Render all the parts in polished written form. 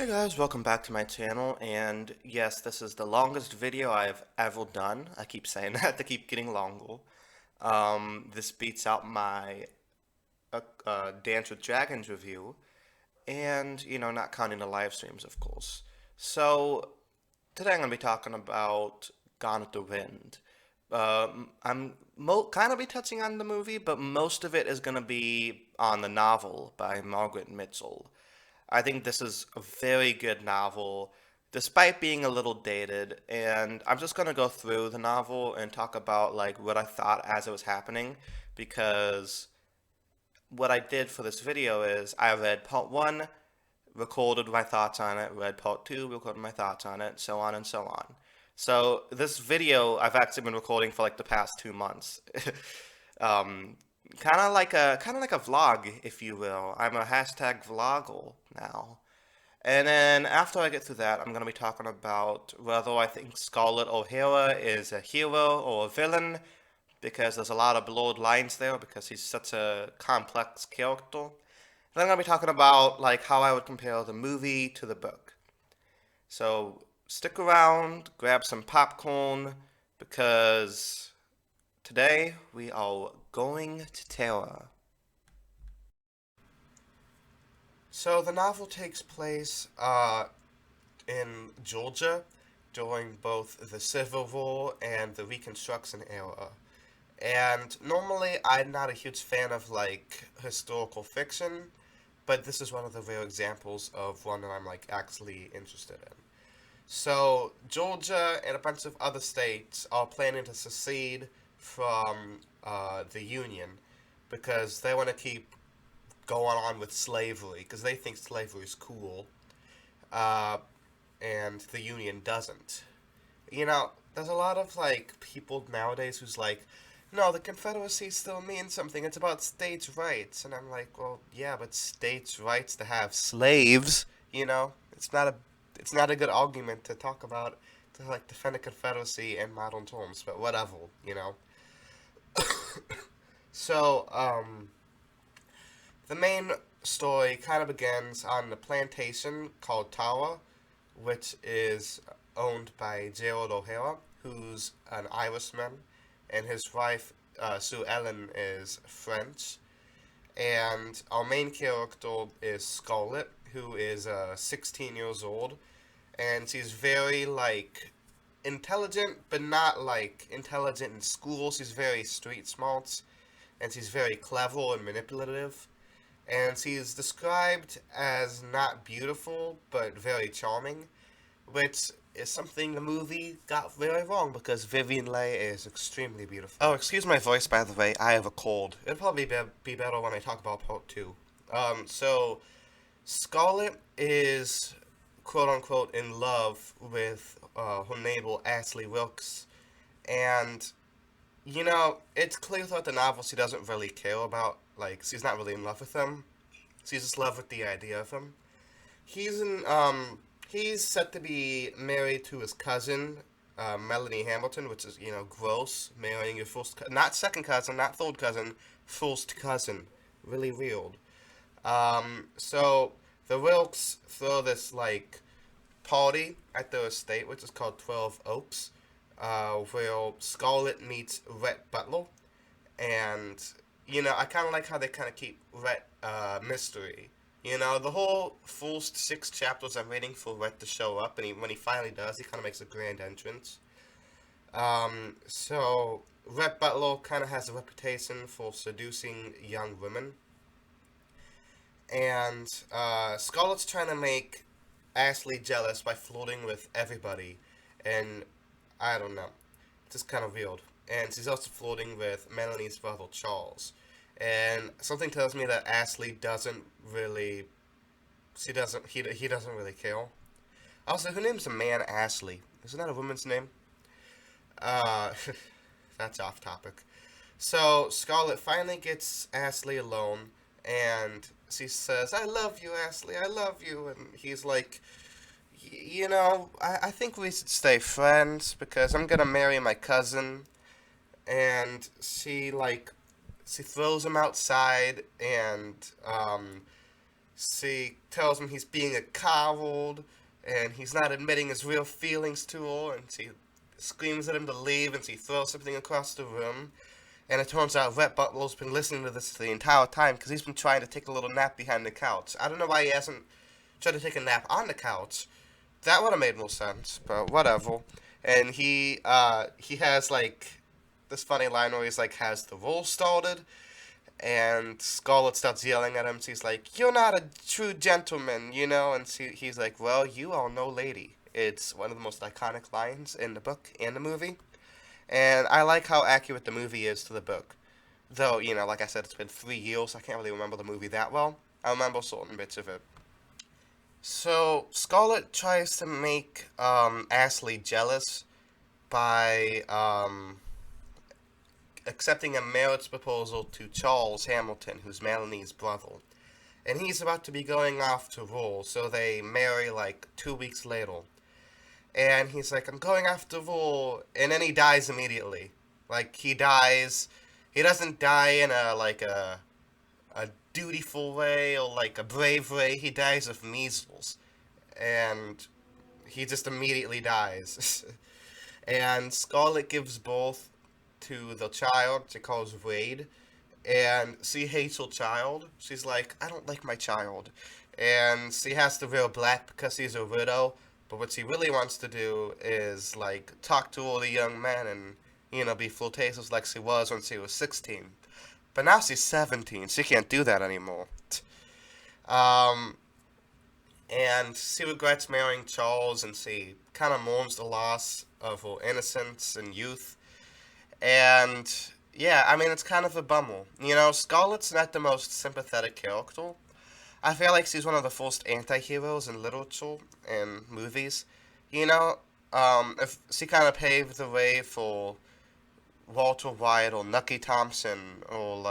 Hey guys, welcome back to my channel, and yes, this is the longest video I've ever done. I keep saying that to keep getting longer. This beats out my Dance with Dragons review, and, not counting the live streams, of course. So, today I'm going to be talking about Gone with the Wind. I'm kind of be touching on the movie, but most of it is going to be on the novel by Margaret Mitchell. I think this is a very good novel, despite being a little dated, and I'm just gonna go through the novel and talk about like what I thought as it was happening, because what I did for this video is I read part one, recorded my thoughts on it, read part two, recorded my thoughts on it, so on and so on. So this video I've actually been recording for like the past 2 months. um, kind of like a vlog, if you will. I'm a hashtag vlogger now. And then after I get through that, I'm going to be talking about whether I think Scarlett O'Hara is a hero or a villain, because there's a lot of blurred lines there because he's such a complex character. And then I'm going to be talking about like how I would compare the movie to the book. So stick around, grab some popcorn, because today we are going to terror. So the novel takes place in Georgia during both the Civil War and the Reconstruction era. And normally I'm not a huge fan of like historical fiction, but this is one of the rare examples of one that I'm like actually interested in. So Georgia and a bunch of other states are planning to secede from the Union because they want to keep going on with slavery because they think slavery is cool, uh, and the Union doesn't. There's a lot of like people nowadays who's like, no, the Confederacy still means something. It's about states' rights, and I'm like, well, yeah, but states' rights to have slaves. It's not a good argument to talk about to like defend the Confederacy in modern terms, but whatever. So, the main story kind of begins on the plantation called Tawa, which is owned by Gerald O'Hara, who's an Irishman, and his wife, Sue Ellen, is French. And our main character is Scarlett, who is 16 years old, and she's very, like, intelligent, but not, like, intelligent in school. She's very street smart, and she's very clever and manipulative. And she's described as not beautiful, but very charming, which is something the movie got very wrong because Vivian Leigh is extremely beautiful. Oh, excuse my voice, by the way. I have a cold. It'll probably be better when I talk about part two. So Scarlett is quote unquote in love with her neighbor Ashley Wilkes, and it's clear throughout the novel she doesn't really care about, like, she's not really in love with him. She's just in love with the idea of him. He's set to be married to his cousin, Melanie Hamilton, which is, gross, marrying your not second cousin, not third cousin, first cousin. Really weird. So the Wilkes throw this, like, party at their estate, which is called 12 Oaks, where Scarlett meets Rhett Butler, and I kind of like how they kind of keep Rhett mystery. The whole first 6 chapters I'm waiting for Rhett to show up, and when he finally does, he kind of makes a grand entrance. So Rhett Butler kind of has a reputation for seducing young women, and Scarlett's trying to make Ashley jealous by flirting with everybody, and I don't know. It's just kind of weird. And she's also flirting with Melanie's brother, Charles. And something tells me that Ashley doesn't really... He doesn't really care. Also, who names a man Ashley? Isn't that a woman's name? Uh, that's off topic. So, Scarlett finally gets Ashley alone, and she says, I love you, Ashley, I love you. And he's like, I think we should stay friends because I'm gonna marry my cousin. And she throws him outside, and She tells him he's being a coward and he's not admitting his real feelings to her, and she screams at him to leave, and she throws something across the room. And it turns out Rhett Butler's been listening to this the entire time because he's been trying to take a little nap behind the couch. I don't know why he hasn't tried to take a nap on the couch. That would have made more sense, but whatever. And he has like this funny line where he's like, has the war started? And Scarlet starts yelling at him. She's like, "You're not a true gentleman, you know." And he's like, "Well, you are no lady." It's one of the most iconic lines in the book and the movie. And I like how accurate the movie is to the book. Though, like I said, it's been 3 years, so I can't really remember the movie that well. I remember certain bits of it. So, Scarlet tries to make Ashley jealous by accepting a marriage proposal to Charles Hamilton, who's Melanie's brother. And he's about to be going off to war, so they marry like 2 weeks later. And he's like, "I'm going off to war," and then he dies immediately. Like he dies, he doesn't die in a dutiful way or like a brave way. He dies of measles, and he just immediately dies. And Scarlet gives birth to the child she calls Wade, and she hates her child. She's like, "I don't like my child," and she has to wear black because she's a widow. But what she really wants to do is like talk to all the young men and be flirtatious like she was when she was 16. But now she's 17. She can't do that anymore. Um, and she regrets marrying Charles, and she kind of mourns the loss of her innocence and youth. And yeah, I mean, it's kind of a bummer. Scarlet's not the most sympathetic character. I feel like she's one of the first anti-heroes in literature and movies. If she kind of paved the way for Walter White or Nucky Thompson or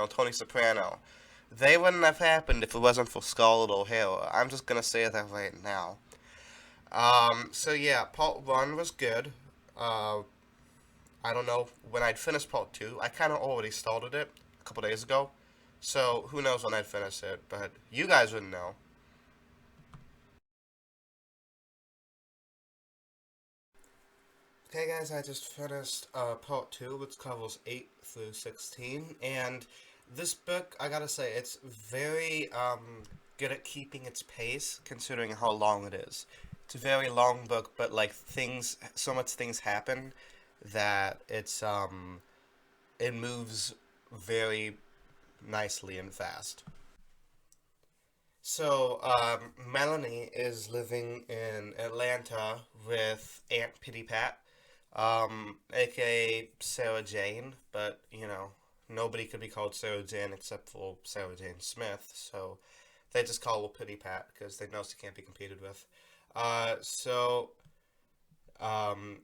Tony Soprano. They wouldn't have happened if it wasn't for Scarlett O'Hara. I'm just gonna say that right now. So yeah, part one was good. Uh, I don't know when I'd finish part two. I kind of already started it a couple days ago, so who knows when I'd finish it? But you guys wouldn't know. Okay, guys, I just finished part two, which covers 8 through 16, and this book, I gotta say, it's very good at keeping its pace, considering how long it is. It's a very long book, but like so much things happen that it moves very nicely and fast. So, Melanie is living in Atlanta with Aunt Pitty Pat, aka Sarah Jane, but nobody could be called Sarah Jane except for Sarah Jane Smith, so they just call her Pitty Pat because they know she can't be competed with.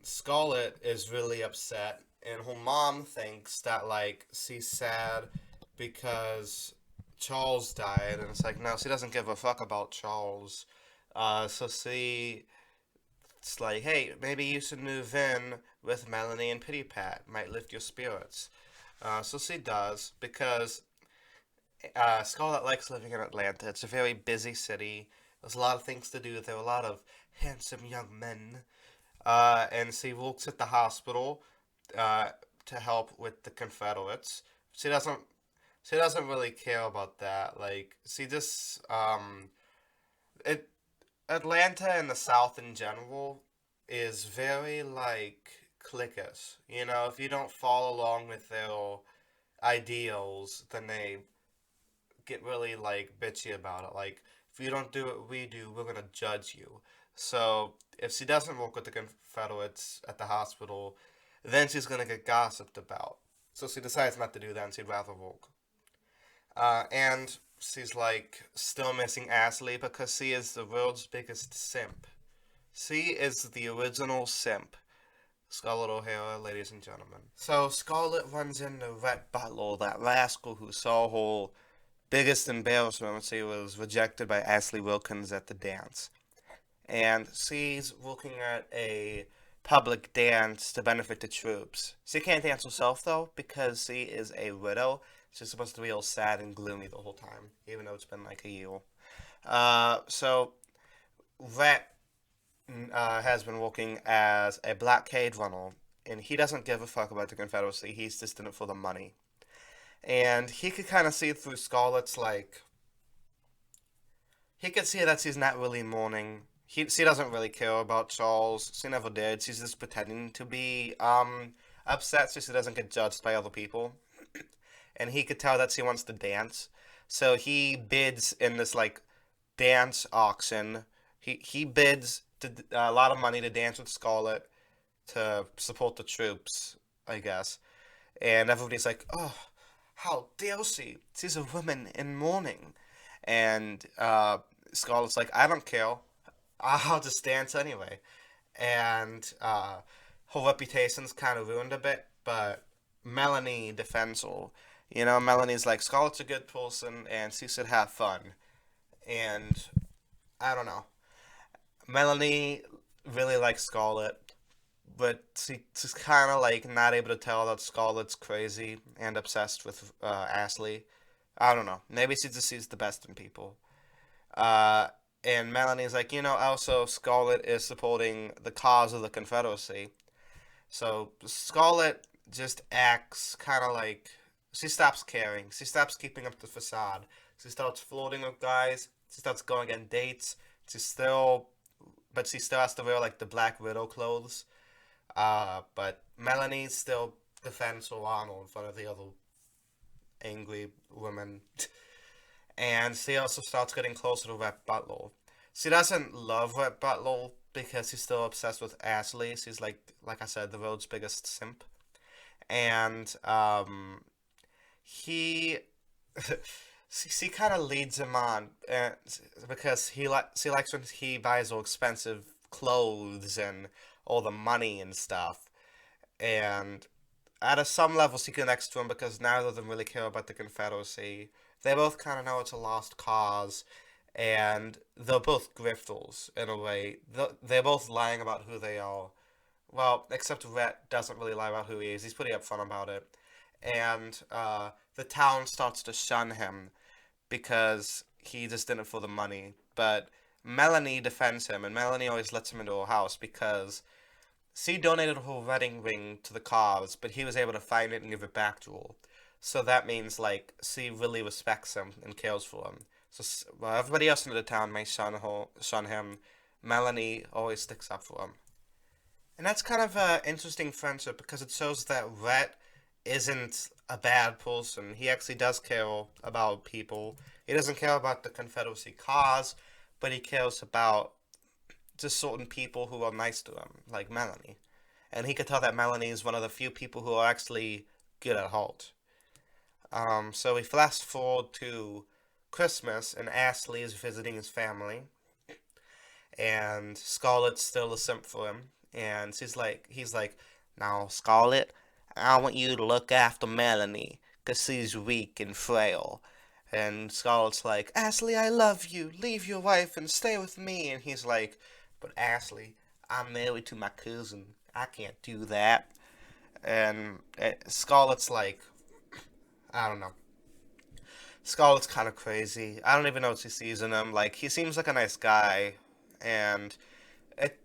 Scarlett is really upset, and her mom thinks that she's sad because Charles died, and it's like no, she doesn't give a fuck about Charles. So she it's like, hey, maybe you should move in with Melanie and Pity Pat. Might lift your spirits. So she does because Scarlett likes living in Atlanta. It's a very busy city. There's a lot of things to do. There are a lot of handsome young men. And she works at the hospital to help with the Confederates. She doesn't. She doesn't really care about that. Like she just it Atlanta and the South in general is very cliquish. If you don't follow along with their ideals, then they get really bitchy about it. Like if you don't do what we do, we're gonna judge you. So if she doesn't work with the Confederates at the hospital, then she's gonna get gossiped about. So she decides not to do that, and she'd rather work. And she's still missing Ashley because she is the world's biggest simp. She is the original simp. Scarlett O'Hara, ladies and gentlemen. So Scarlett runs into Rhett Butler, that rascal who saw her biggest embarrassment when she was rejected by Ashley Wilkins at the dance. And she's looking at a public dance to benefit the troops. She can't dance herself though because she is a widow. She's supposed to be all sad and gloomy the whole time, even though it's been like a year. So Rhett has been working as a blockade runner, and he doesn't give a fuck about the Confederacy. He's just in it for the money. And he could kind of see through Scarlett's like he could see that she's not really mourning. She doesn't really care about Charles. She never did. She's just pretending to be upset so she doesn't get judged by other people. And he could tell that she wants to dance. So he bids in this like dance auction. He bids a lot of money to dance with Scarlett to support the troops, I guess. And everybody's like, "Oh, how dare she? She's a woman in mourning." And Scarlett's like, "I don't care. I'll just dance anyway." And her reputation's kind of ruined a bit, but Melanie defends her. Melanie's like, Scarlett's a good person, and she should have fun. And I don't know. Melanie really likes Scarlett, but she's kind of like not able to tell that Scarlett's crazy and obsessed with Ashley. I don't know. Maybe she just sees the best in people. Uh, and Melanie's like, also Scarlett is supporting the cause of the Confederacy. So Scarlett just acts kind of like she stops caring. She stops keeping up the facade. She starts flirting with guys. She starts going on dates. She still, but she still has to wear like the Black Widow clothes. But Melanie still defends her honor in front of the other angry women. And she also starts getting closer to Rhett Butler. She doesn't love Rhett Butler because she's still obsessed with Ashley. She's like I said, the world's biggest simp. And he, she kind of leads him on because she likes when he buys all expensive clothes and all the money and stuff. And at some level, she connects to him because neither of them really care about the Confederacy. They both kind of know it's a lost cause, and they're both grifters in a way. They're both lying about who they are. Well, except Rhett doesn't really lie about who he is. He's pretty upfront about it. And the town starts to shun him because he just did it for the money. But Melanie defends him, and Melanie always lets him into her house because she donated her wedding ring to the cause, but he was able to find it and give it back to her. So that means, like, she really respects him and cares for him. So while everybody else in the town may shun him, Melanie always sticks up for him. And that's kind of an interesting friendship because it shows that Rhett isn't a bad person. He actually does care about people. He doesn't care about the Confederacy cause, but he cares about just certain people who are nice to him, like Melanie. And he could tell that Melanie is one of the few people who are actually good at heart. So we flash forward to Christmas, and Ashley is visiting his family, and Scarlett's still a simp for him. And he's like, now Scarlett, I want you to look after Melanie, 'cause she's weak and frail. And Scarlett's like, Ashley, I love you. Leave your wife and stay with me. And he's like, but Ashley, I'm married to my cousin. I can't do that. And Scarlett's like, I don't know. Scarlett's kind of crazy. I don't even know what she sees in him. Like, he seems like a nice guy. And it,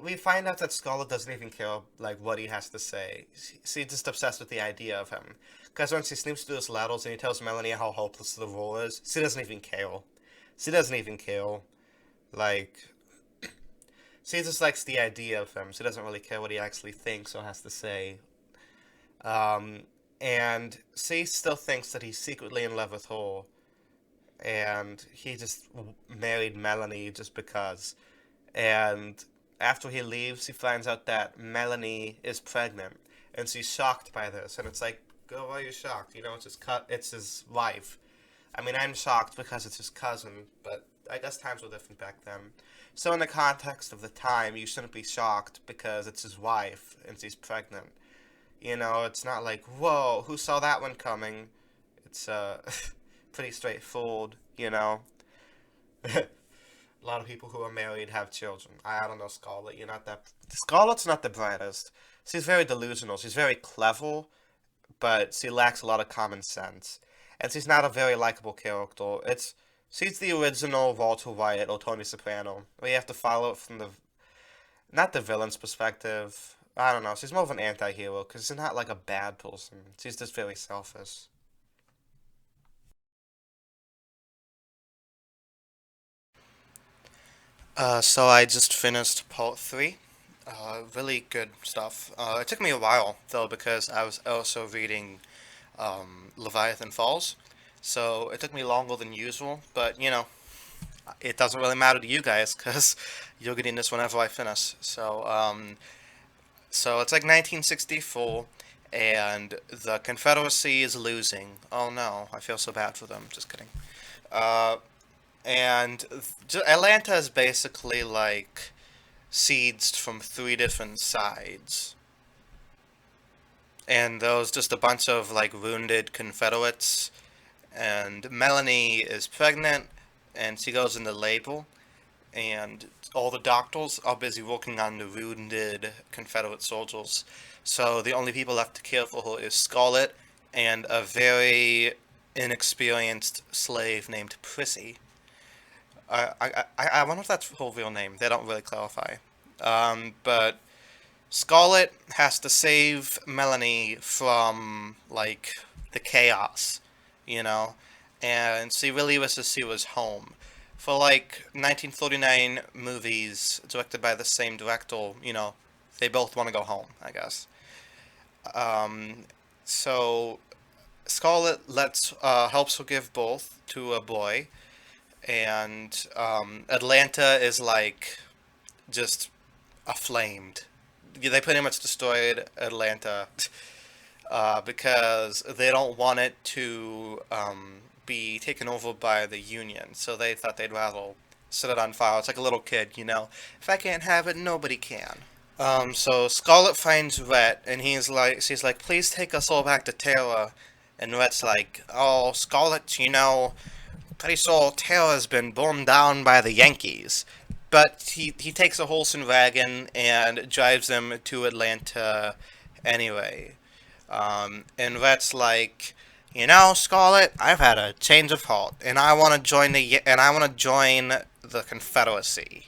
we find out that Scarlett doesn't even care, like, what he has to say. She's just obsessed with the idea of him. Because when she sneaks through his ladders and he tells Melanie how hopeless the role is, she doesn't even care. She doesn't even care. Like, she just likes the idea of him. She doesn't really care what he actually thinks or has to say. Um, and she still thinks that he's secretly in love with her. And he just married Melanie just because. And after he leaves, he finds out that Melanie is pregnant. And she's shocked by this. And it's like, girl, why are you shocked? It's his wife. I mean, I'm shocked because it's his cousin, but I guess times were different back then. So in the context of the time, you shouldn't be shocked because it's his wife and she's pregnant. It's not like, whoa, who saw that one coming? It's pretty straightforward. A lot of people who are married have children. I don't know, Scarlett. You're not that. Scarlett's not the brightest. She's very delusional. She's very clever, but she lacks a lot of common sense. and she's not a very likable character. She's the original Walter White or Tony Soprano. We have to follow it from the not the villain's perspective. I don't know. She's more of an anti-hero because she's not like a bad person. She's just very selfish. So I just finished part three. Really good stuff. It took me a while though because I was also reading Leviathan Falls, so it took me longer than usual. But it doesn't really matter to you guys because you're getting this whenever I finish. So it's like 1964, and the Confederacy is losing. Oh no, I feel so bad for them. Just kidding. Uh, and Atlanta is basically like sieged from three different sides, and those just a bunch of like wounded Confederates. And Melanie is pregnant, and she goes into labor, and all the doctors are busy working on the wounded Confederate soldiers. So the only people left to care for her is Scarlett and a very inexperienced slave named Prissy. I wonder if that's her real name. They don't really clarify. But Scarlett has to save Melanie from like the chaos, you know, and she really wishes she was home. For like 1939 movies directed by the same director, they both want to go home, I guess. Um, so Scarlett helps her give birth to a boy, and Atlanta is like just aflamed. Yeah, they pretty much destroyed Atlanta because they don't want it to be taken over by the Union. So they thought they'd rather set it on fire. It's like a little kid. If I can't have it, nobody can. So Scarlet finds Rhett, and she's like, please take us all back to Terra. And Rhett's like, oh, Scarlet, pretty sure Terra's been burned down by the Yankees. But he takes a horse and wagon and drives them to Atlanta anyway. And Rhett's like, Scarlet, I've had a change of heart, and I want to join the Confederacy.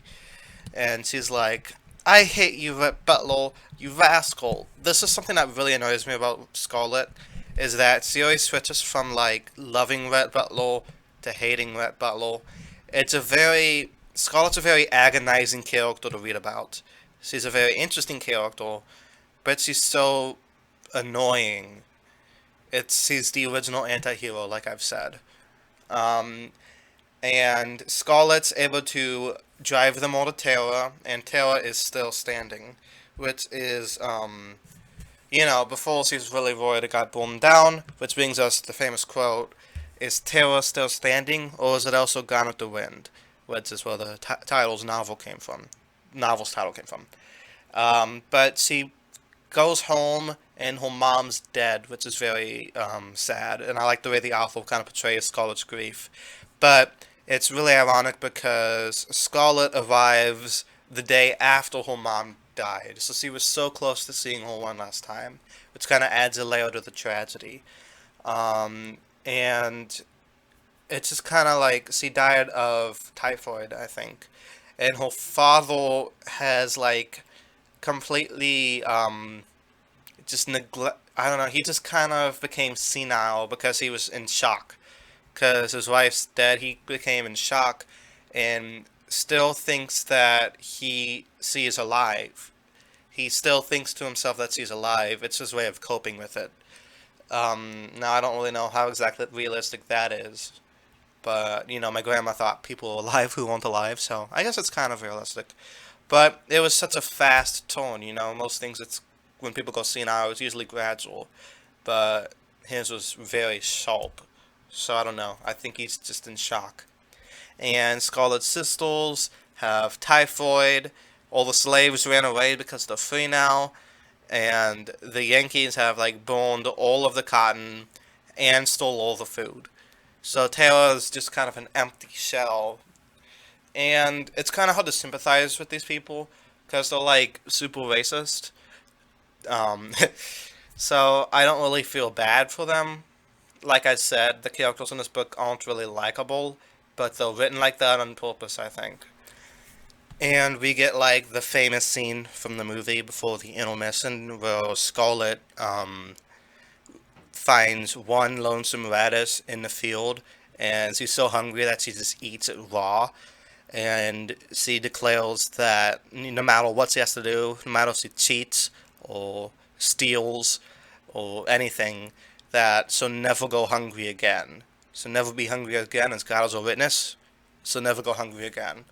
And she's like, I hate you, Rhett Butler, you rascal. This is something that really annoys me about Scarlet, is that she always switches from like loving Rhett Butler to hating Rhett Butler. Scarlet's a very agonizing character to read about. She's a very interesting character, but she's so annoying. She's the original anti-hero, like I've said. Um, and Scarlet's able to drive them all to Terra, and Terra is still standing, which is, before she's really worried it got burned down, which brings us to the famous quote, is Terra still standing, or is it also gone with the wind? Which is where the novel's title came from. But she goes home and her mom's dead, which is very sad. And I like the way the author kind of portrays Scarlet's grief. But it's really ironic because Scarlet arrives the day after her mom died. So she was so close to seeing her one last time, which kind of adds a layer to the tragedy. And it's just kind of like she died of typhoid, I think. And her father has like completely just neglect. I don't know. He just kind of became senile because he was in shock. Because his wife's dead, he became in shock, and still thinks that she is alive. He still thinks to himself that she's alive. It's his way of coping with it. Now I don't really know how exactly realistic that is, but my grandma thought people were alive who weren't alive, so I guess it's kind of realistic. But it was such a fast tone. Most things it's when people go senile, it's usually gradual, but his was very sharp. So I don't know. I think he's just in shock. And Scarlet's sisters have typhoid. All the slaves ran away because they're free now. And the Yankees have like burned all of the cotton and stole all the food. So Taylor is just kind of an empty shell. And it's kind of hard to sympathize with these people because they're like super racist. Um, so I don't really feel bad for them. like I said, the characters in this book aren't really likable, but they're written like that on purpose, I think. And we get like the famous scene from the movie before the intermission where Scarlet finds one lonesome radish in the field, and she's so hungry that she just eats it raw. And she declares that no matter what she has to do, no matter if she cheats or steals or anything, that she'll never go hungry again. She'll never be hungry again, as God is a witness. She'll never go hungry again.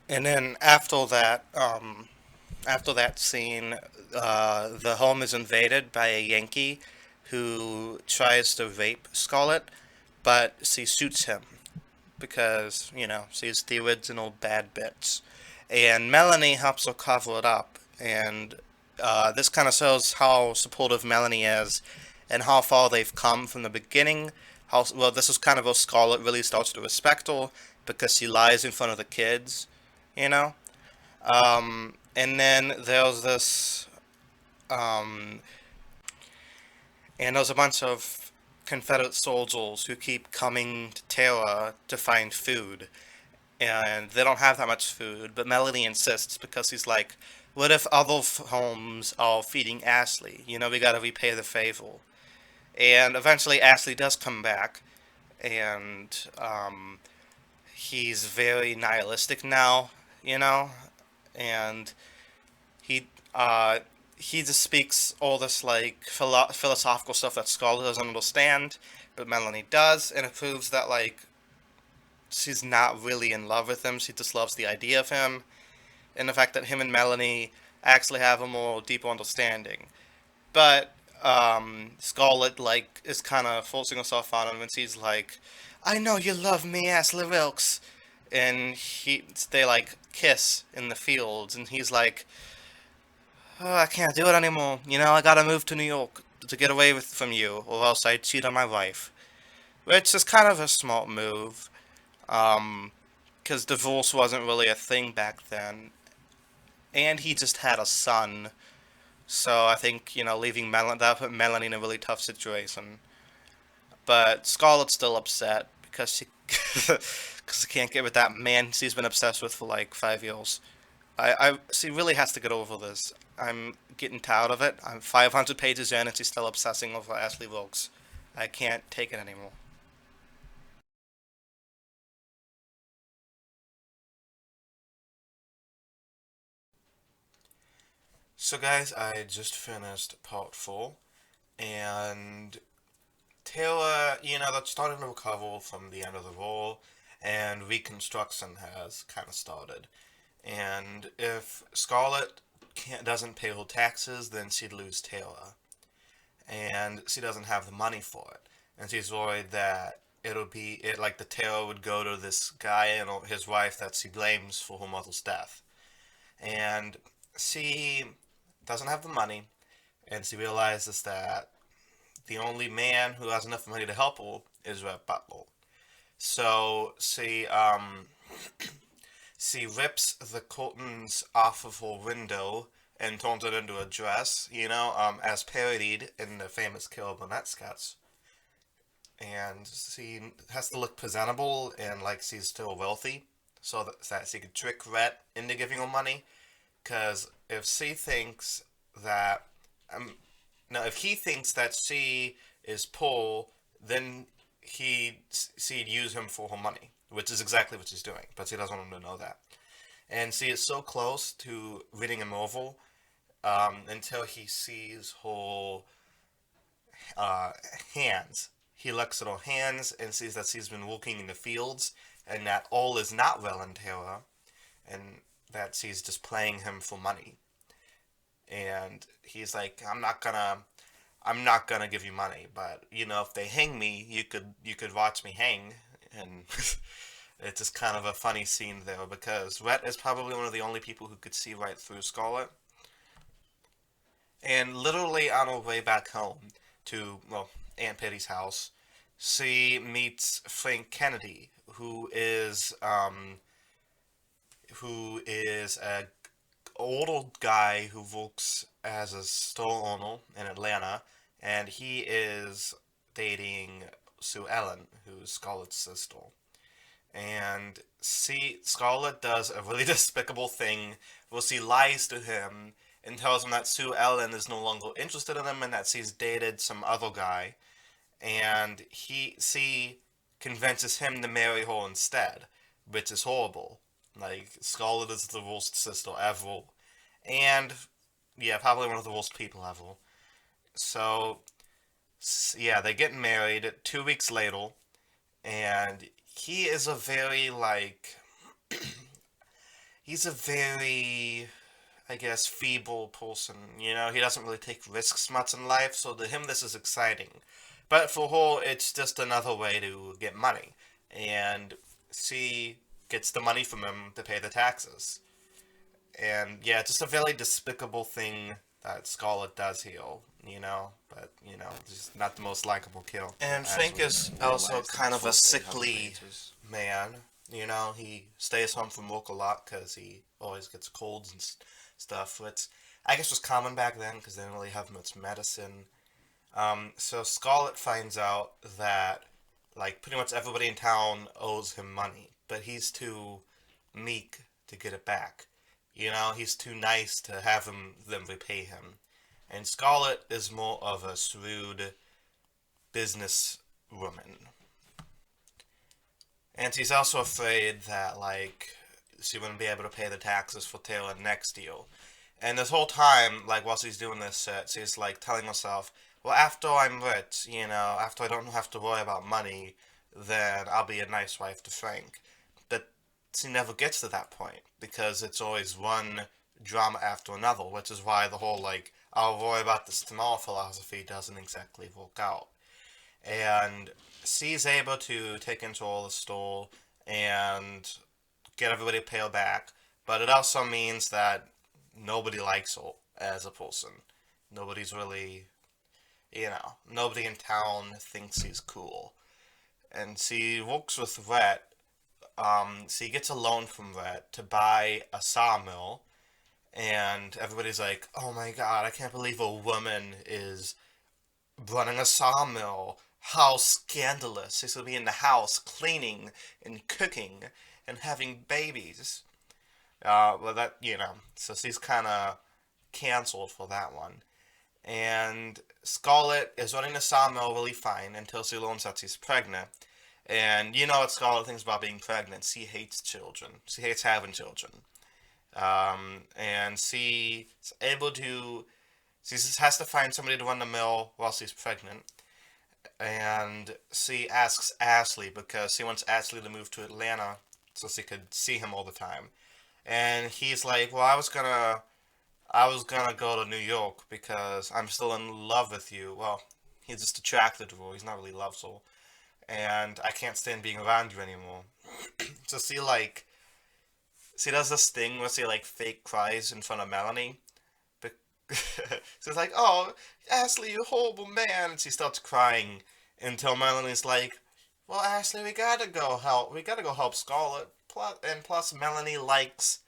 And then after that scene, the home is invaded by a Yankee who tries to rape Scarlet, but she shoots him because, she's the original bad bitch. And Melanie helps her cover it up. And this kind of shows how supportive Melanie is and how far they've come from the beginning. Well, this is kind of where Scarlet really starts to respect her because she lies in front of the kids, you know? And then there's this, um, and there's a bunch of Confederate soldiers who keep coming to Tara to find food. And they don't have that much food, but Melanie insists because he's like, what if other homes are feeding Ashley? We gotta repay the favor. And eventually Ashley does come back, and he's very nihilistic now, you know? And he uh, he just speaks all this like philosophical stuff that Scarlet doesn't understand, but Melanie does, and it proves that like she's not really in love with him. She just loves the idea of him, and the fact that him and Melanie actually have a more deeper understanding. But Scarlet like is kind of forcing herself on him, and she's like, "I know you love me, Ashley Wilkes," and they like kiss in the fields, and he's like, "Oh, I can't do it anymore. I gotta move to New York to get away from you, or else I'd cheat on my wife." Which is kind of a smart move, um, because divorce wasn't really a thing back then, and he just had a son. So I think leaving that put Melanie in a really tough situation. But Scarlett's still upset because she because she can't get with that man she's been obsessed with for like 5 years. She really has to get over this. I'm getting tired of it. I'm 500 pages in and she's still obsessing over Ashley Wilkes. I can't take it anymore. So guys, I just finished part four, and Taylor, that's starting to recover from the end of the war, and Reconstruction has kind of started. And if Scarlett doesn't pay her taxes, then she'd lose Taylor, and she doesn't have the money for it, and she's worried that like the Taylor would go to this guy and his wife that she blames for her mother's death, and she doesn't have the money, and she realizes that the only man who has enough money to help her is Red Butler. So she rips the curtains off of her window and turns it into a dress, as parodied in the famous Carol Burnett sketch. And she has to look presentable and like she's still wealthy, so that she could trick Rhett into giving her money. Because if she thinks that, um, now if he thinks that she is poor, then she'd use him for her money, which is exactly what she's doing. But she doesn't want him to know that. And she is so close to winning him over, until he sees her uh, hands. He looks at her hands and sees that she's been working in the fields, and that all is not well in Tara, and that she's just playing him for money. And he's like, I'm not gonna give you money, but if they hang me, you could watch me hang, and it's just kind of a funny scene there because Rhett is probably one of the only people who could see right through Scarlet. And literally on her way back home to, well, Aunt Pitty's house, she meets Frank Kennedy, who is a older guy who works as a store owner in Atlanta, and he is dating Sue Ellen, who's Scarlett's sister. And see, Scarlett does a really despicable thing where she lies to him and tells him that Sue Ellen is no longer interested in him and that she's dated some other guy. And she convinces him to marry her instead, which is horrible. Like, Scarlett is the worst sister ever. And, yeah, probably one of the worst people ever. So, yeah, they get married 2 weeks later, and he is a very, like, he's a very, I guess, feeble person. You know, he doesn't really take risks much in life, so to him this is exciting. But for her, it's just another way to get money. And she gets the money from him to pay the taxes. And yeah, just a very despicable thing that Scarlett does here, you know. But, you know, just not the most likable kill. And Frank is also kind of a sickly man. You know, he stays home from work a lot because he always gets colds and stuff, which I guess was common back then because they didn't really have much medicine. So Scarlett finds out that, like, pretty much everybody in town owes him money, but he's too meek to get it back. You know, he's too nice to have them repay him. And Scarlett is more of a shrewd business woman. And she's also afraid that, like, she wouldn't be able to pay the taxes for Taylor next year. And this whole time, like, while she's doing this shit, she's, like, telling herself, well, after I'm rich, you know, after I don't have to worry about money, then I'll be a nice wife to Frank. But she never gets to that point, because it's always one drama after another, which is why the whole, like, I'll worry about this tomorrow philosophy doesn't exactly work out. And she's able to take control of the store and get everybody to pay her back, but it also means that nobody likes her as a person. Nobody's really, you know, nobody in town thinks he's cool. And she works with Rhett. She gets a loan from Rhett to buy a sawmill, and everybody's like, oh my god, I can't believe a woman is running a sawmill. How scandalous. She's gonna be in the house cleaning and cooking and having babies. Well, that, you know, so she's kind of canceled for that one. And Scarlett is running the sawmill really fine until she learns that she's pregnant. And you know what Scarlett thinks about being pregnant. She hates children. She hates having children. And she's able to, she just has to find somebody to run the mill while she's pregnant. And she asks Ashley because she wants Ashley to move to Atlanta so she could see him all the time. And he's like, well, I was gonna go to New York because I'm still in love with you. Well, he's just attracted to her. He's not really loves her. And I can't stand being around you anymore. So she does this thing where she, like, fake cries in front of Melanie. So it's like, oh, Ashley, you horrible man. And she starts crying until Melanie's like, well, Ashley, we gotta go help Scarlett. Plus, Melanie liked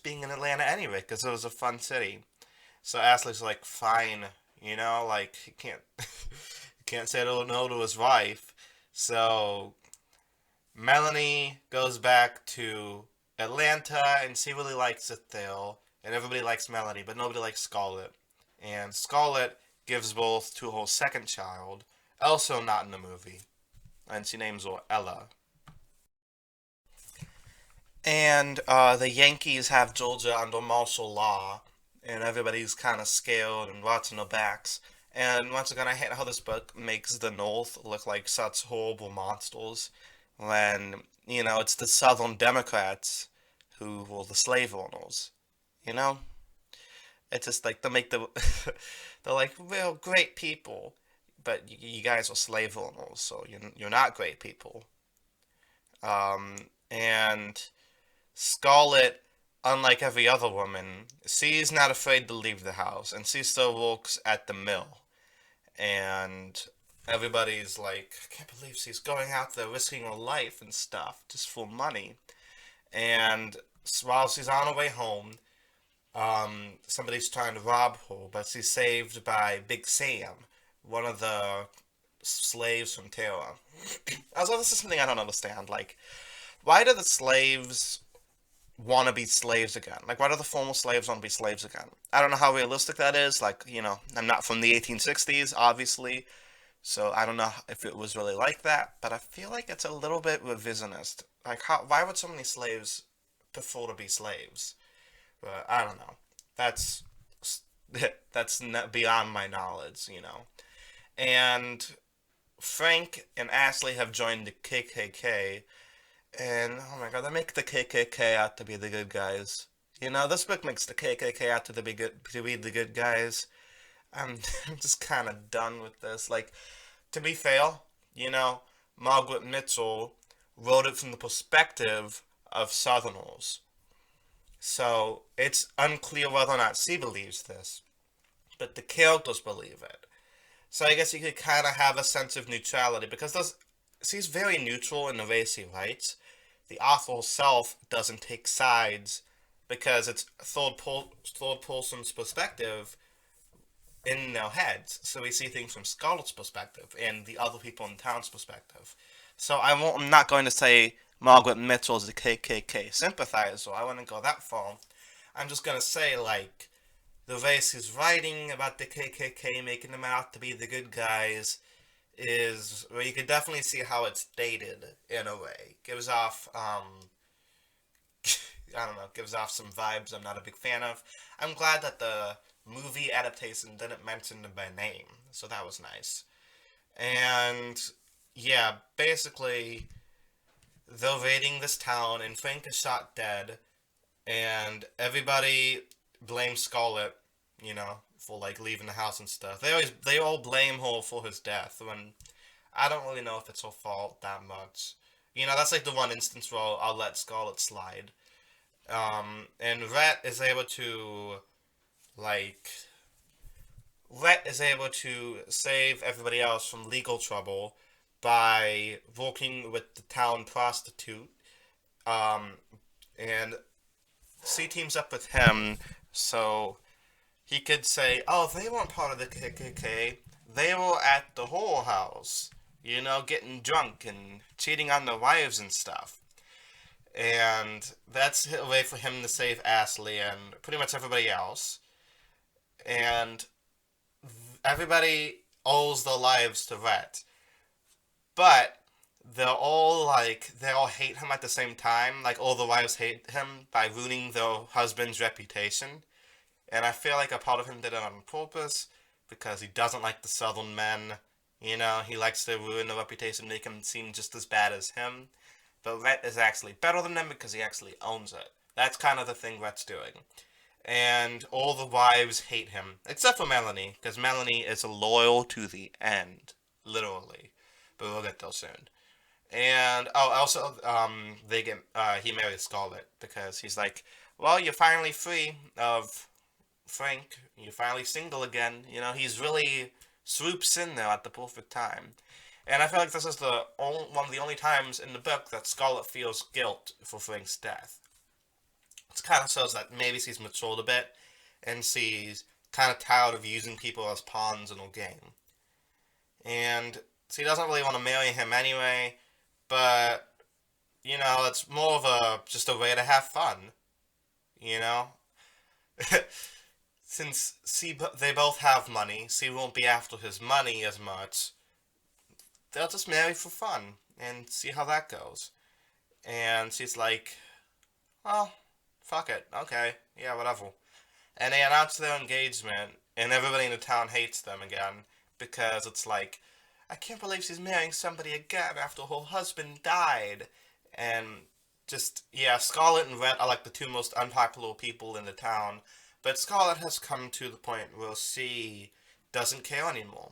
being in Atlanta anyway, because it was a fun city. So Ashley's like, fine, you know, like, he can't, he can't say no to his wife. So Melanie goes back to Atlanta, and she really likes it there. And everybody likes Melanie, but nobody likes Scarlett. And Scarlett gives birth to her second child, also not in the movie. And she names her Ella. And the Yankees have Georgia under martial law, and everybody's kind of scared and watching their backs. And once again, I hate how this book makes the North look like such horrible monsters when, you know, it's the Southern Democrats who were the slave owners. You know? It's just like they make the they're like real great people, but you guys are slave owners, so you're not great people. And Scarlett, unlike every other woman, she's not afraid to leave the house, and she still works at the mill. And everybody's like, I can't believe she's going out there risking her life and stuff just for money. And while she's on her way home, Somebody's trying to rob her, but she's saved by Big Sam, one of the slaves from Terra. Also, this is something I don't understand. Like, why do the slaves want to be slaves again? Like, why do the former slaves want to be slaves again? I don't know how realistic that is. Like, I'm not from the 1860s, obviously, so I don't know if it was really like that, but I feel like it's a little bit revisionist. Like, why would so many slaves prefer to be slaves? But I don't know. That's that's not beyond my knowledge. And Frank and Ashley have joined the KKK, and oh my god, they make the KKK out to be the good guys. This book makes the KKK out to be the good guys. I'm, I'm just kind of done with this. Like, to be fair, you know, Margaret Mitchell wrote it from the perspective of Southerners. So it's unclear whether or not she believes this, but the characters believe it. So I guess you could kind of have a sense of neutrality because she's very neutral in the way she writes. The author herself doesn't take sides because it's third person's perspective in their heads. So we see things from Scarlett's perspective and the other people in town's perspective. So I'm not going to say Margaret Mitchell is a KKK sympathizer. I wouldn't go that far. I'm just going to say, like, the way he's writing about the KKK, making them out to be the good guys, is where you could definitely see how it's dated in a way. Gives off, I don't know, gives off some vibes I'm not a big fan of. I'm glad that the movie adaptation didn't mention them by name, so that was nice. And yeah, basically, they're raiding this town, and Frank is shot dead, and everybody blames Scarlett, for like leaving the house and stuff. They all blame her for his death when I don't really know if it's her fault that much. That's like the one instance where I'll let Scarlett slide. And like Rhett is able to save everybody else from legal trouble by working with the town prostitute. Um, and she teams up with him so he could say, "Oh, they weren't part of the KKK. They were at the whorehouse, getting drunk and cheating on their wives and stuff." And that's a way for him to save Ashley and pretty much everybody else. And everybody owes their lives to Rhett. But they all hate him at the same time. Like, all the wives hate him by ruining their husband's reputation. And I feel like a part of him did it on purpose because he doesn't like the Southern men. He likes to ruin the reputation, make him seem just as bad as him. But Rhett is actually better than them because he actually owns it. That's kind of the thing Rhett's doing. And all the wives hate him, except for Melanie, because Melanie is loyal to the end, literally. But we'll get there soon. And also, he marries Scarlett because he's like, well, you're finally free of Frank. You're finally single again. He's really swoops in there at the perfect time. And I feel like this is one of the only times in the book that Scarlett feels guilt for Frank's death. It kind of shows that maybe she's matured a bit, and she's kind of tired of using people as pawns in her game. And she doesn't really want to marry him anyway, but, it's more of just a way to have fun, you know? Since they both have money, she won't be after his money as much. They'll just marry for fun and see how that goes. And she's like, well, fuck it, okay, yeah, whatever. And they announce their engagement, and everybody in the town hates them again because it's like, I can't believe she's marrying somebody again after her husband died. And just, yeah, Scarlett and Rhett are like the two most unpopular people in the town. But Scarlett has come to the point where she doesn't care anymore.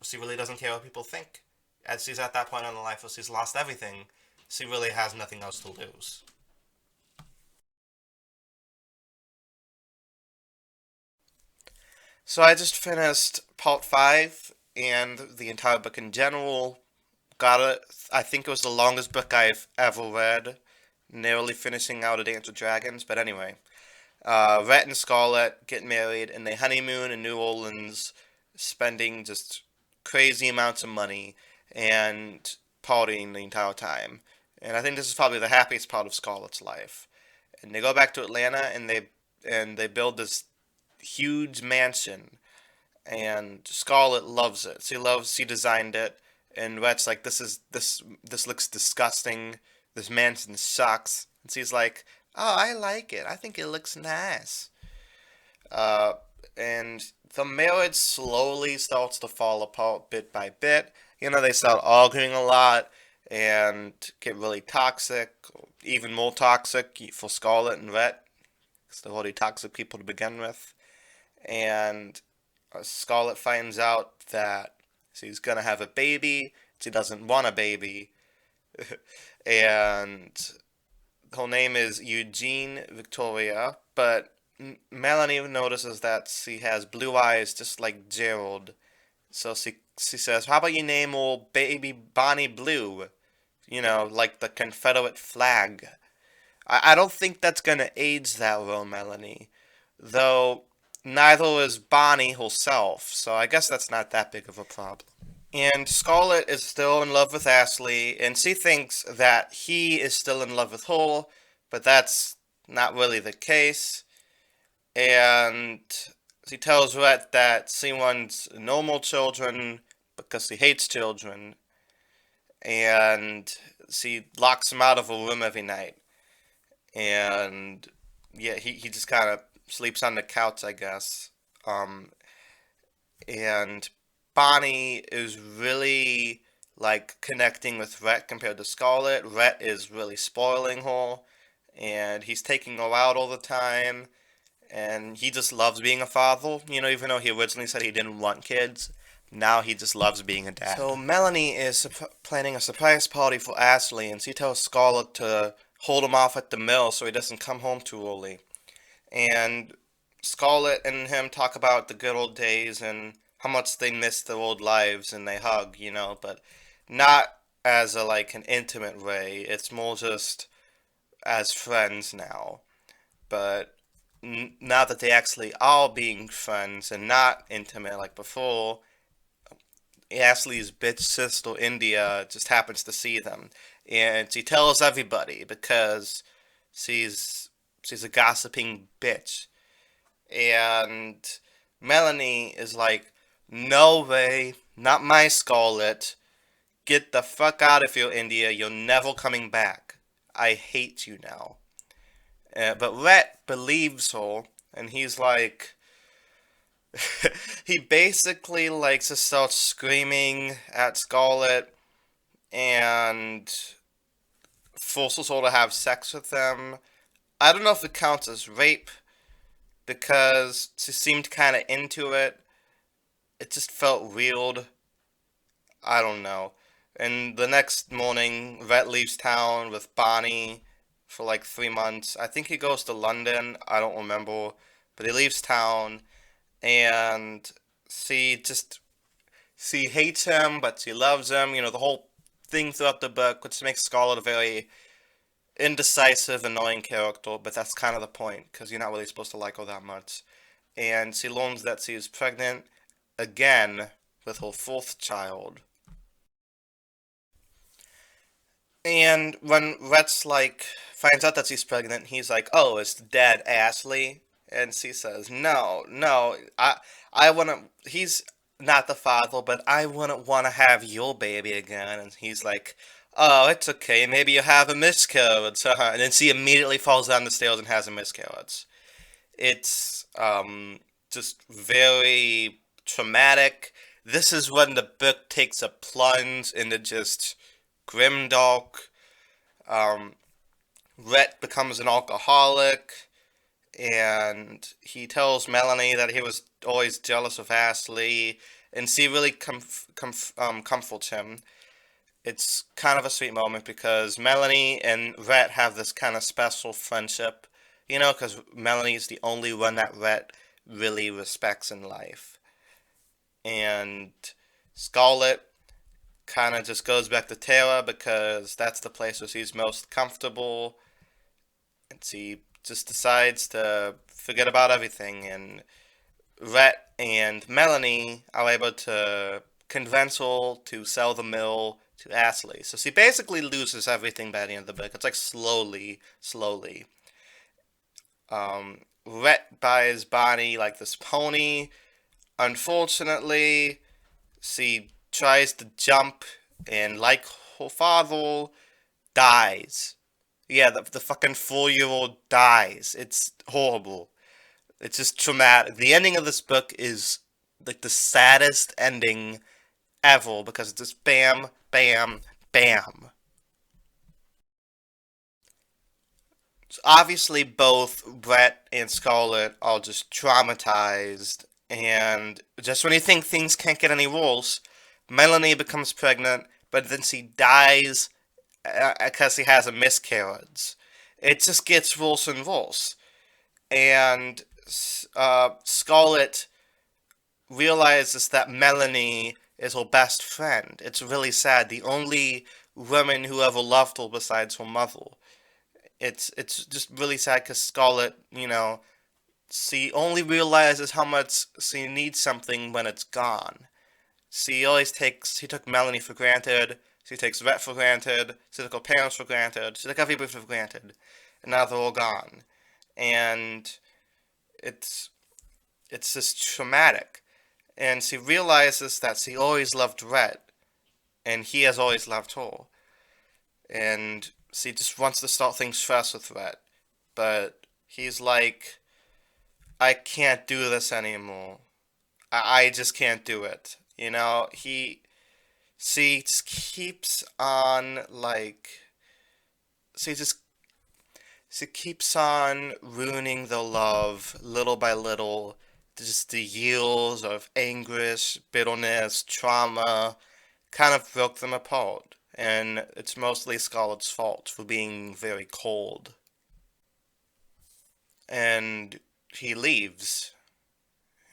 She really doesn't care what people think. As she's at that point in her life where she's lost everything, she really has nothing else to lose. So I just finished part five and the entire book in general. Got it. I think it was the longest book I've ever read, nearly finishing out A Dance with Dragons. But anyway, Rhett and Scarlett get married and they honeymoon in New Orleans, spending just crazy amounts of money and partying the entire time. And I think this is probably the happiest part of Scarlett's life. And they go back to Atlanta and they build this huge mansion. And Scarlett loves it. She designed it. And Rhett's like, this looks disgusting. This mansion sucks. And she's like, oh, I like it. I think it looks nice. Uh, and the marriage slowly starts to fall apart bit by bit. They start arguing a lot and get really toxic, even more toxic for Scarlett and Rhett, because they're already toxic people to begin with. And Scarlett finds out that she's gonna have a baby. She doesn't want a baby, and her name is Eugene Victoria. But Melanie notices that she has blue eyes just like Gerald. So she says, "How about you name old baby Bonnie Blue? Like the Confederate flag." I don't think that's gonna age that well, Melanie. Though neither is Bonnie herself, so I guess that's not that big of a problem. And Scarlett is still in love with Ashley, and she thinks that he is still in love with her, but that's not really the case. And she tells Rhett that she wants normal children because she hates children, and she locks him out of a room every night. And yeah, he just kind of sleeps on the couch, I guess. Um, and Bonnie is really like connecting with Rhett compared to Scarlett. Rhett is really spoiling her, and he's taking her out all the time. And he just loves being a father. Even though he originally said he didn't want kids, now he just loves being a dad. So Melanie is planning a surprise party for Ashley, and she tells Scarlett to hold him off at the mill so he doesn't come home too early. And Scarlett and him talk about the good old days and how much they miss their old lives, and they hug, but not as an intimate way. It's more just as friends now. But now that they actually are being friends and not intimate like before, Ashley's bitch sister India just happens to see them, and she tells everybody because she's a gossiping bitch. And Melanie is like, no way, not my Scarlett. Get the fuck out of here, India. You're never coming back. I hate you now. But Rhett believes her, and he's like, he basically likes to start screaming at Scarlett and forces her to have sex with him. I don't know if it counts as rape because she seemed kind of into it. It just felt weird. I don't know. And the next morning, Rhett leaves town with Bonnie for like 3 months. I think he goes to London. I don't remember. But he leaves town, and she hates him, but she loves him. The whole thing throughout the book, which makes Scarlett a very indecisive, annoying character. But that's kind of the point, because you're not really supposed to like her that much. And she learns that she is pregnant again with her fourth child. And when Rhett's like finds out that she's pregnant, he's like, "Oh, it's Dad Ashley," and she says, "No, no, I wanna." He's not the father, but I wouldn't want to have your baby again. And he's like, "Oh, it's okay. Maybe you have a miscarriage." And then she immediately falls down the stairs and has a miscarriage. It's just very traumatic. This is when the book takes a plunge into just grimdark. Um, Rhett becomes an alcoholic, and he tells Melanie that he was always jealous of Ashley, and she really comforts him. It's kind of a sweet moment because Melanie and Rhett have this kind of special friendship, because Melanie is the only one that Rhett really respects in life. And Scarlett kind of just goes back to Tara because that's the place where she's most comfortable, and she just decides to forget about everything, and Rhett and Melanie are able to convince her to sell the mill to Ashley. So she basically loses everything by the end of the book. It's like slowly. Rhett buys Bonnie like this pony. Unfortunately, she tries to jump and, like her father, dies. Yeah, the fucking 4-year-old dies. It's horrible. It's just traumatic. The ending of this book is like the saddest ending ever because it's just bam, bam, bam. So obviously, both Brett and Scarlett are just traumatized, and just when you think things can't get any worse, Melanie becomes pregnant, but then she dies because she has a miscarriage. It just gets worse and worse. And Scarlett realizes that Melanie is her best friend. It's really sad. The only woman who ever loved her besides her mother. It's just really sad because Scarlett, she only realizes how much she needs something when it's gone. She took Melanie for granted. She takes Rhett for granted. She took her parents for granted. She took everybody for granted, and now they're all gone. And it's it's just traumatic. And she realizes that she always loved Rhett, and he has always loved her. And she just wants to start things fresh with Rhett, but he's like, I can't do this anymore. I just can't do it. She just keeps on she just she keeps on ruining the love little by little. Just the years of anguish, bitterness, trauma kind of broke them apart. And it's mostly Scarlett's fault for being very cold. And he leaves,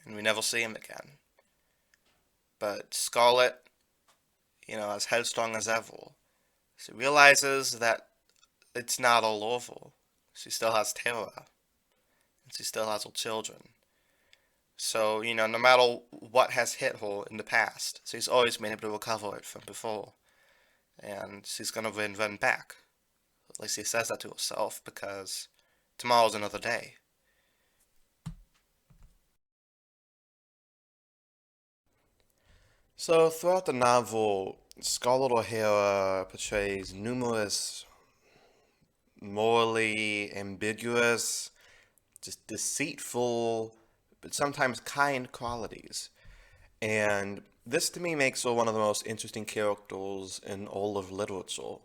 and we never see him again. But Scarlett, as headstrong as ever, she realizes that it's not all over. She still has Tara, and she still has her children. So, no matter what has hit her in the past, she's always been able to recover it from before. And she's gonna run back. At least she says that to herself, because tomorrow's another day. So, throughout the novel, Scarlett O'Hara portrays numerous morally ambiguous, just deceitful, but sometimes kind qualities. And this to me makes her one of the most interesting characters in all of literature.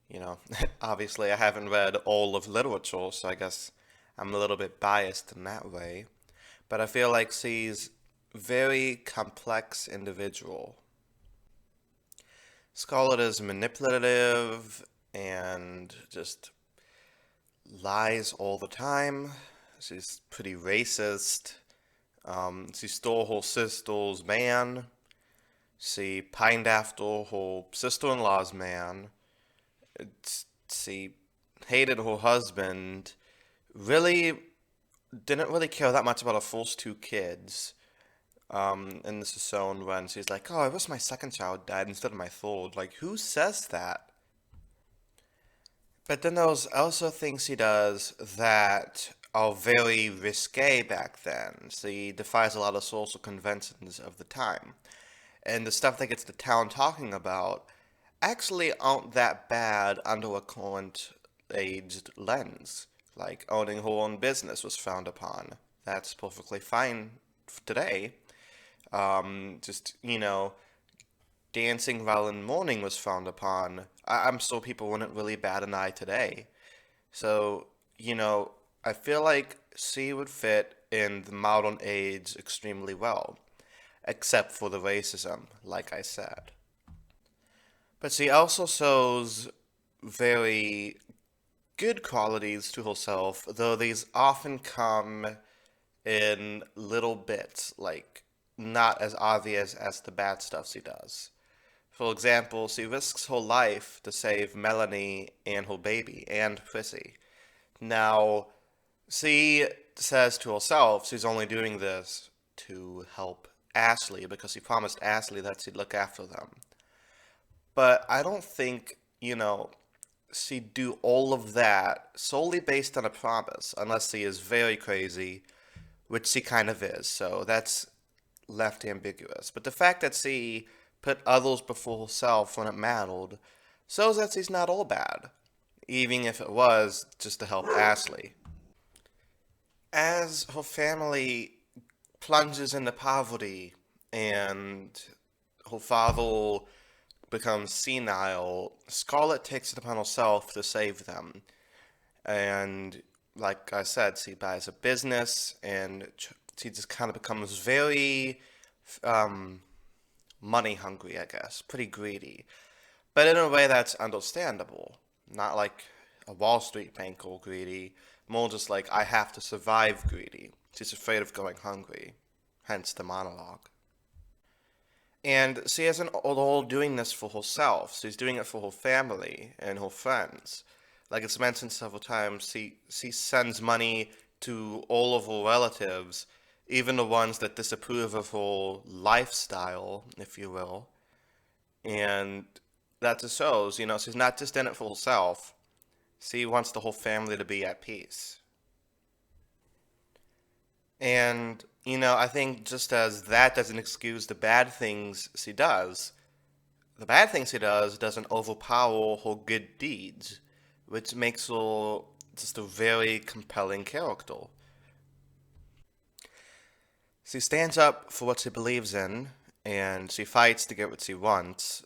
You know, obviously I haven't read all of literature, so I guess I'm a little bit biased in that way. But I feel like she's very complex individual. Scarlett is manipulative and just lies all the time. She's pretty racist. She stole her sister's man. She pined after her sister-in-law's man. She hated her husband. Really didn't really care that much about her first two kids. And this is shown when she's like, "Oh, I wish my second child died instead of my third." Like, who says that? But then there's also things she does that are very risque back then. She defies a lot of social conventions of the time. And the stuff that gets the town talking about actually aren't that bad under a current aged lens. Like owning her own business was frowned upon. That's perfectly fine today. Just, dancing while in mourning was frowned upon. I'm sure people wouldn't really bat an eye today. So, I feel like she would fit in the modern age extremely well, except for the racism, like I said. But she also shows very good qualities to herself, though these often come in little bits, like not as obvious as the bad stuff she does. For example, she risks her life to save Melanie and her baby and Prissy. Now, She says to herself she's only doing this to help Ashley because she promised Ashley that she'd look after them. But I don't think, she'd do all of that solely based on a promise, unless she is very crazy, which she kind of is. So that's left ambiguous. But the fact that she put others before herself when it mattered shows that she's not all bad, even if it was just to help Ashley. As her family plunges into poverty and her father becomes senile, Scarlett takes it upon herself to save them. And like I said, she buys a business and she just kind of becomes very um, money hungry, I guess, pretty greedy. But in a way that's understandable. Not like a Wall Street banker greedy, more just like I have to survive greedy. She's afraid of going hungry, hence the monologue. And she isn't all doing this for herself. She's doing it for her family and her friends. Like it's mentioned several times, she sends money to all of her relatives, even the ones that disapprove of her lifestyle, if you will. And that just shows, she's not just in it for herself. She wants the whole family to be at peace. And, I think just as that doesn't excuse the bad things she does, the bad things she does doesn't overpower her good deeds, which makes her just a very compelling character. She stands up for what she believes in, and she fights to get what she wants,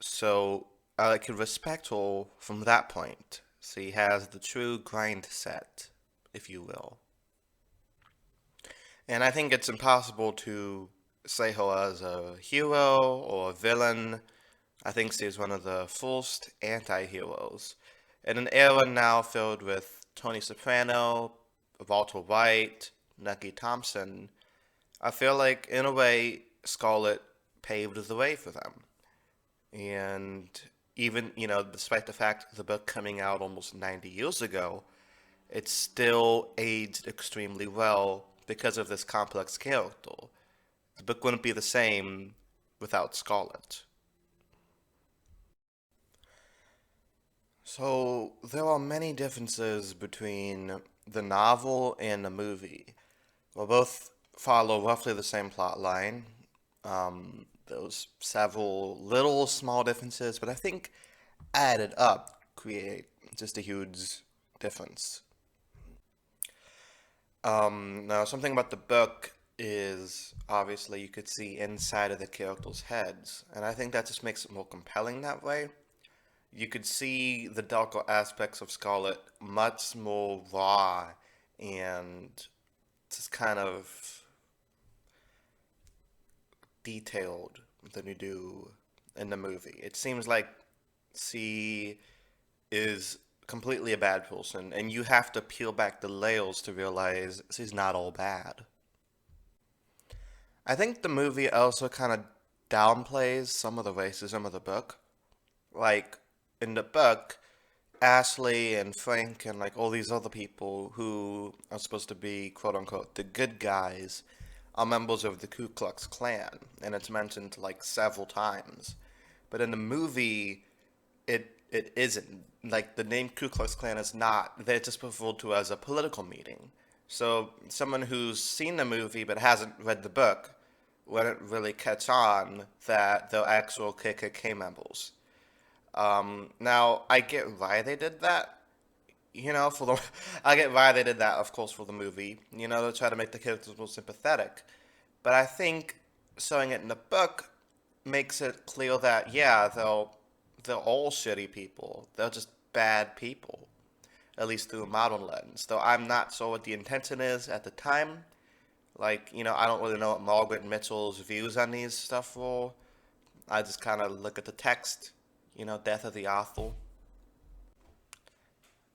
so I can respect her from that point. She has the true grind set, if you will. And I think it's impossible to say her as a hero or a villain. I think she's one of the first anti-heroes. In an era now filled with Tony Soprano, Walter White, Nucky Thompson, I feel like, in a way, Scarlett paved the way for them. And even, despite the fact the book coming out almost 90 years ago, it still aged extremely well because of this complex character. The book wouldn't be the same without Scarlett. So, there are many differences between the novel and the movie. Well, both follow roughly the same plot line. Those several little small differences, but I think added up create just a huge difference. Now, something about the book is obviously you could see inside of the characters' heads, and I think that just makes it more compelling that way. You could see the darker aspects of Scarlet much more raw and just kind of detailed than you do in the movie. It seems like she is completely a bad person, and you have to peel back the layers to realize she's not all bad. I think the movie also kind of downplays some of the racism of the book. Like, in the book, Ashley and Frank and like all these other people who are supposed to be quote unquote the good guys are members of the Ku Klux Klan, and it's mentioned like several times. But in the movie, it isn't. Like the name Ku Klux Klan is not. They're just referred to as a political meeting. So someone who's seen the movie but hasn't read the book wouldn't really catch on that they're actual KKK members. Now I get why they did that. For the I get why they did that, of course, for the movie. To try to make the characters more sympathetic. But I think showing it in the book makes it clear that yeah, they're all shitty people. They're just bad people, at least through a modern lens. Though I'm not sure what the intention is at the time. Like, I don't really know what Margaret Mitchell's views on these stuff were. I just kind of look at the text, death of the author.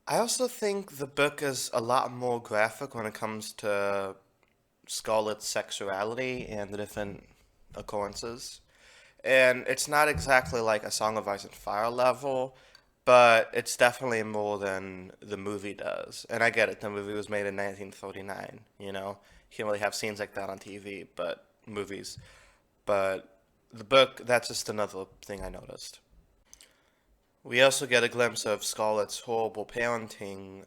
I also think the book is a lot more graphic when it comes to Scarlett's sexuality and the different occurrences. And it's not exactly like a Song of Ice and Fire level, but it's definitely more than the movie does. And I get it, the movie was made in 1939, you know? You can't really have scenes like that on TV, but movies. But the book, that's just another thing I noticed. We also get a glimpse of Scarlett's horrible parenting,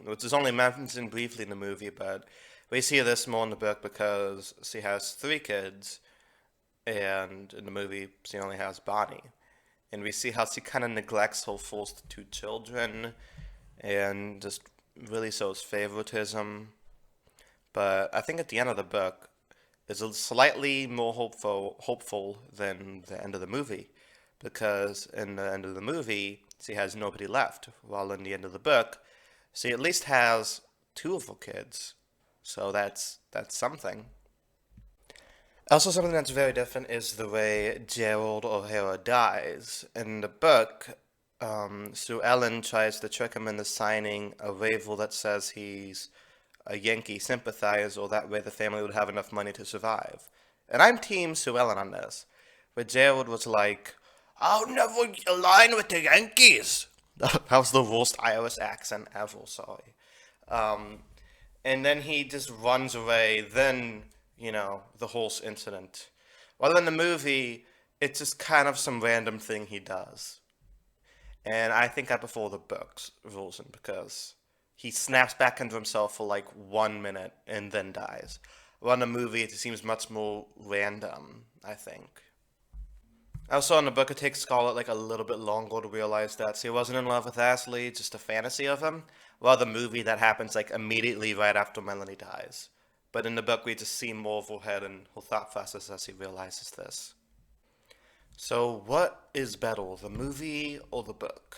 which is only mentioned briefly in the movie, but we see this more in the book because she has three kids, and in the movie she only has Bonnie. And we see how she kind of neglects her first two children and just really shows favoritism. But I think at the end of the book is a slightly more hopeful than the end of the movie, because in the end of the movie she has nobody left, while in the end of the book she at least has two of her kids. So that's something. Also, something that's very different is the way Gerald O'Hara dies. In the book, Sue Ellen tries to trick him into signing a waiver that says he's a Yankee sympathizer, or that way the family would have enough money to survive. And I'm Team Sue Ellen on this. But Gerald was like, I'll never align with the Yankees. That was the worst Irish accent ever, sorry. Um, and then he just runs away. Then, the whole incident. Well, in the movie, it's just kind of some random thing he does. And I think I prefer the book's version because he snaps back into himself for like 1 minute and then dies. Well, in the movie, it seems much more random, I think. Also, in the book, it takes Scarlett like a little bit longer to realize that she wasn't in love with Ashley, just a fantasy of him. While the movie, that happens like immediately right after Melanie dies. But in the book, we just see more of her head and her thought process as she realizes this. So, what is better, the movie or the book?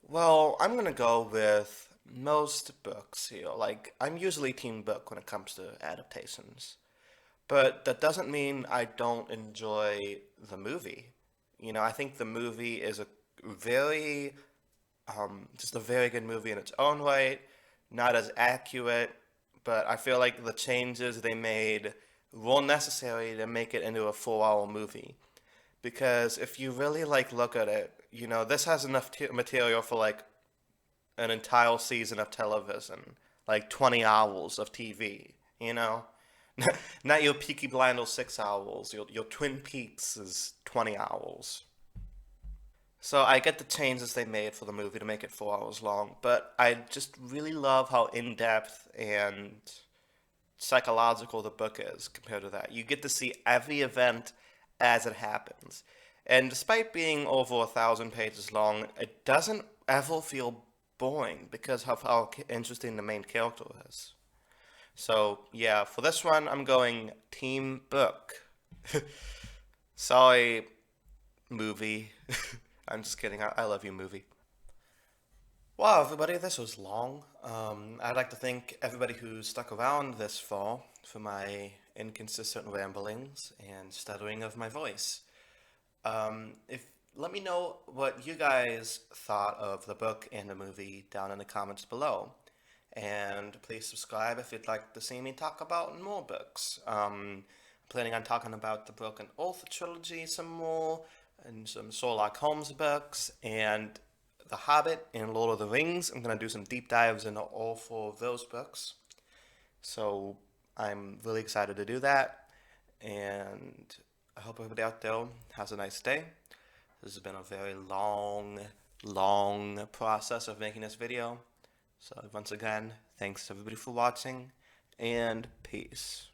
Well, I'm gonna go with most books here. Like, I'm usually team book when it comes to adaptations. But that doesn't mean I don't enjoy the movie. I think the movie is a very, just a very good movie in its own right. Not as accurate, but I feel like the changes they made were necessary to make it into a 4-hour movie. Because if you really like look at it, this has enough material for like an entire season of television, like 20 hours of TV, you know? Not your Peaky Blinders 6 hours. Your Twin Peaks is 20 hours. So I get the changes they made for the movie to make it 4 hours long, but I just really love how in depth and psychological the book is compared to that. You get to see every event as it happens. And despite being over 1,000 pages long, it doesn't ever feel boring because of how interesting the main character is. So yeah, for this one, I'm going Team Book. Sorry, movie. I'm just kidding. I love you, movie. Wow, everybody, this was long. I'd like to thank everybody who stuck around this far for my inconsistent ramblings and stuttering of my voice. If Let me know what you guys thought of the book and the movie down in the comments below. And please subscribe if you'd like to see me talk about more books. Planning on talking about the Broken Oath trilogy some more, and some Sherlock Holmes books, and The Hobbit and Lord of the Rings. I'm going to do some deep dives into all four of those books. So I'm really excited to do that. And I hope everybody out there has a nice day. This has been a very long process of making this video. So once again, thanks everybody for watching, and peace.